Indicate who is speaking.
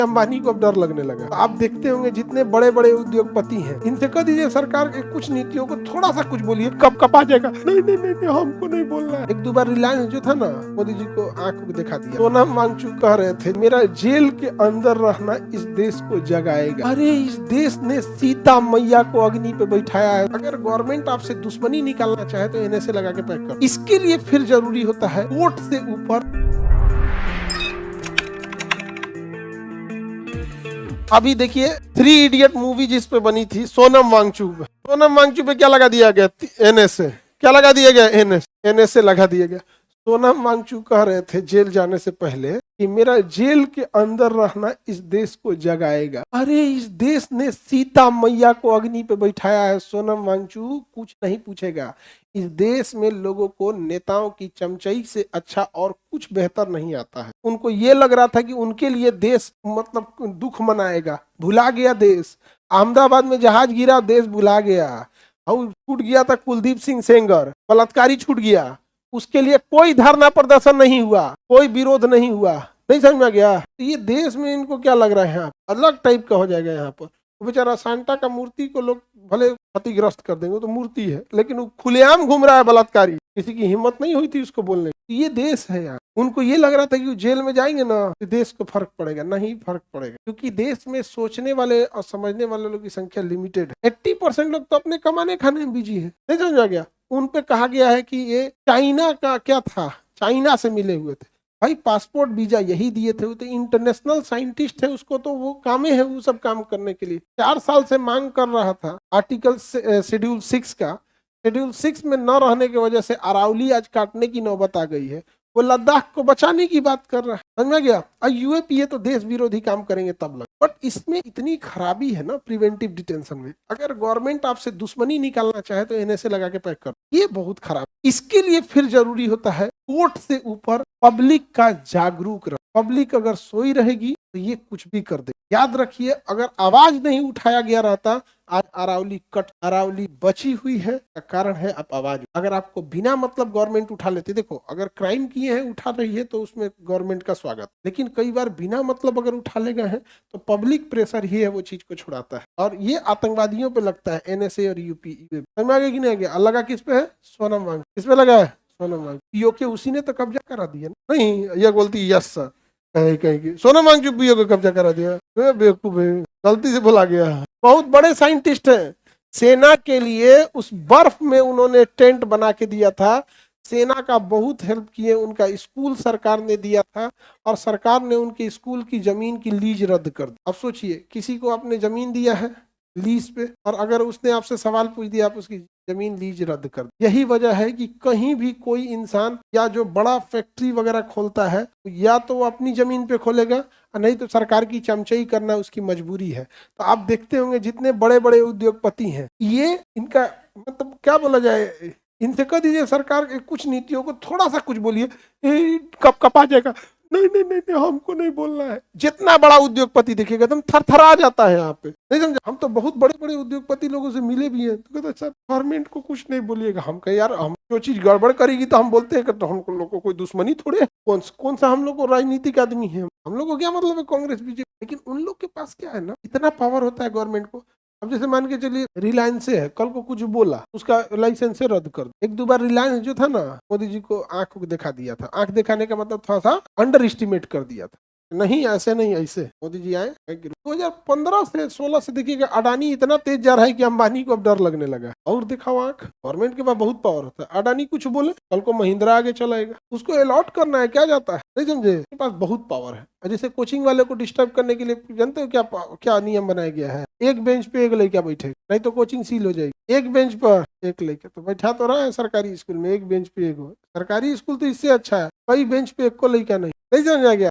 Speaker 1: अंबानी को अब डर लगने लगा। तो आप देखते होंगे जितने बड़े बड़े उद्योगपति हैं, इनसे कह दीजिए सरकार के कुछ नीतियों को थोड़ा सा कुछ बोलिए, कब कपा जाएगा, नहीं नहीं नहीं, नहीं हमको नहीं बोलना है। एक दो बार रिलायंस जो था ना, मोदी जी को आंख को दिखा दिया। सोनम वांगचुक कह रहे थे मेरा जेल के अंदर रहना इस देश को जगाएगा। अरे इस देश ने सीता मैया को अग्नि पे बैठाया है। अगर गवर्नमेंट आपसे दुश्मनी निकालना चाहे तो एनएसए लगा के पैक कर। इसके लिए फिर जरूरी होता है कोर्ट से ऊपर। अभी देखिए 3 इडियट मूवी जिस पे बनी थी सोनम वांगचुक पे क्या लगा दिया गया? एनएसए। क्या लगा दिया गया? एनएसए लगा दिया गया। सोनम वांगचुक कह रहे थे जेल जाने से पहले कि मेरा जेल के अंदर रहना इस देश को जगाएगा। अरे इस देश ने सीता मैया को अग्नि पे बैठाया है। सोनम वांगचुक कुछ नहीं पूछेगा। इस देश में लोगों को नेताओं की चमचई से अच्छा और कुछ बेहतर नहीं आता है। उनको ये लग रहा था कि उनके लिए देश मतलब दुख मनाएगा। भुला गया देश। अहमदाबाद में जहाज गिरा, देश भुला गया। और छूट गया था कुलदीप सिंह सेंगर, बलात्कारी छूट गया। उसके लिए कोई धरना प्रदर्शन नहीं हुआ, कोई विरोध नहीं हुआ। नहीं समझ में आ गया? तो ये देश में इनको क्या लग रहा है, यहाँ अलग टाइप का हो जाएगा। यहाँ पर बेचारा सांता का मूर्ति को लोग भले क्षतिग्रस्त कर देंगे, तो मूर्ति है, लेकिन वो खुलेआम घूम रहा है बलात्कारी। किसी की हिम्मत नहीं हुई थी उसको बोलने। ये देश है यार। उनको ये लग रहा था कि जेल में जाएंगे ना तो देश को फर्क पड़ेगा। नहीं फर्क पड़ेगा, क्योंकि देश में सोचने वाले और समझने वाले लोगों की संख्या लिमिटेड है। 80% लोग तो अपने कमाने खाने में बिजी है। नहीं समझ आ गया? उन पे कहा गया है कि ये चाइना का क्या था, चाइना से मिले हुए थे। भाई पासपोर्ट वीजा यही दिए थे। वो तो इंटरनेशनल साइंटिस्ट है, उसको तो वो काम है वो सब काम करने के लिए। 4 साल से मांग कर रहा था आर्टिकल शेड्यूल 6 का। शेड्यूल 6 में न रहने की वजह से अरावली आज काटने की नौबत आ गई है। वो लद्दाख को बचाने की बात कर रहा है। समझ में गया? और यूएपीए तो देश विरोधी काम करेंगे तब लग। बट इसमें इतनी खराबी है ना प्रिवेंटिव डिटेंशन में। अगर गवर्नमेंट आपसे दुश्मनी निकालना चाहे तो एनएसए लगा के पैक कर। ये बहुत खराब। इसके लिए फिर जरूरी होता है कोर्ट से ऊपर पब्लिक का जागरूक रह। पब्लिक अगर सोई रहेगी तो ये कुछ भी कर दे। याद रखिए, अगर आवाज नहीं उठाया गया रहता आज अरावली बची हुई है का कारण है अब आवाज। अगर आपको बिना मतलब गवर्नमेंट उठा लेती, देखो अगर क्राइम किए हैं उठा रही है तो उसमें गवर्नमेंट का स्वागत, लेकिन कई बार बिना मतलब अगर उठा ले गए हैं तो पब्लिक प्रेशर ही है वो चीज को छुड़ाता है। और ये आतंकवादियों पे लगता है, एनएसए और यूपी। समझ में आ गया कि नहीं आ गया? लगा किस पे है? सोनम वांगचुक। किस पे लगा है? सोनम वांगचुक। पीओके उसी ने तो कब्जा करा दिया। नहीं यह बोलती यस सर, कहीं सोनम वांगचुक पीओके कब्जा करा दिया। बेवकूफ है, गलती से बोला गया। बहुत बड़े साइंटिस्ट हैं। सेना के लिए उस बर्फ में उन्होंने टेंट बना के दिया था। सेना का बहुत हेल्प किए। उनका स्कूल सरकार ने दिया था और सरकार ने उनके स्कूल की जमीन की लीज रद्द कर दी। अब सोचिए, किसी को आपने जमीन दिया है लीज पे, और अगर उसने आपसे सवाल पूछ दिया आप उसकी जमीन लीज रद्द कर दी। यही वजह है कि कहीं भी कोई इंसान या जो बड़ा फैक्ट्री वगैरह खोलता है या तो वो अपनी जमीन पे खोलेगा, नहीं तो सरकार की चमचई करना उसकी मजबूरी है। तो आप देखते होंगे जितने बड़े बड़े उद्योगपति हैं, ये इनका मतलब क्या बोला जाए, इनसे कह दीजिए सरकार के कुछ नीतियों को थोड़ा सा कुछ बोलिए, कब कपा जाएगा। नहीं नहीं नहीं नहीं हमको नहीं बोलना है। जितना बड़ा उद्योगपति दिखेगा एकदम थरथरा जाता है यहाँ पे। नहीं समझा? हम तो बहुत बड़े बड़े उद्योगपति लोगों से मिले भी हैं, तो कहते सर गवर्नमेंट को कुछ नहीं बोलिएगा। हम कहे यार हम जो चीज गड़बड़ करेगी तो हम बोलते हैं कि तो हम लोग को कोई दुश्मनी थोड़े है। कौन सा हम लोग को राजनीतिक आदमी है? हम लोग को क्या मतलब है कांग्रेस बीजेपी? लेकिन उन लोग के पास क्या है ना, इतना पावर होता है गवर्नमेंट को। अब जैसे मान के चलिए रिलायंस है, कल को कुछ बोला उसका लाइसेंस से रद्द कर दो। 1-2 बार रिलायंस जो था ना, मोदी जी को आंख को दिखा दिया था। आंख दिखाने का मतलब थोड़ा सा अंडर एस्टिमेट कर दिया था। नहीं ऐसे नहीं, ऐसे मोदी जी आए। 2015 से 16 से देखिएगा अडानी इतना तेज जा रहा है कि अंबानी को अब डर लगने लगा। और दिखाओ आंख, गवर्नमेंट के पास बहुत पावर होता है। अडानी कुछ बोले कल को महिंद्रा आगे चलाएगा, उसको अलॉट करना है, क्या जाता है? नहीं समझे? उसके पास बहुत पावर है। जैसे कोचिंग वाले को डिस्टर्ब करने के लिए जानते हो क्या नियम बनाया गया है? एक बेंच पे एक लड़का बैठे, नहीं तो कोचिंग सील हो जाएगी। एक बेंच पर एक लड़का तो बैठा तो रहा है सरकारी स्कूल में, एक बेंच पे एक हो। सरकारी स्कूल तो इससे अच्छा है, कई बेंच पे एक को लड़का नहीं। समझ आ गया?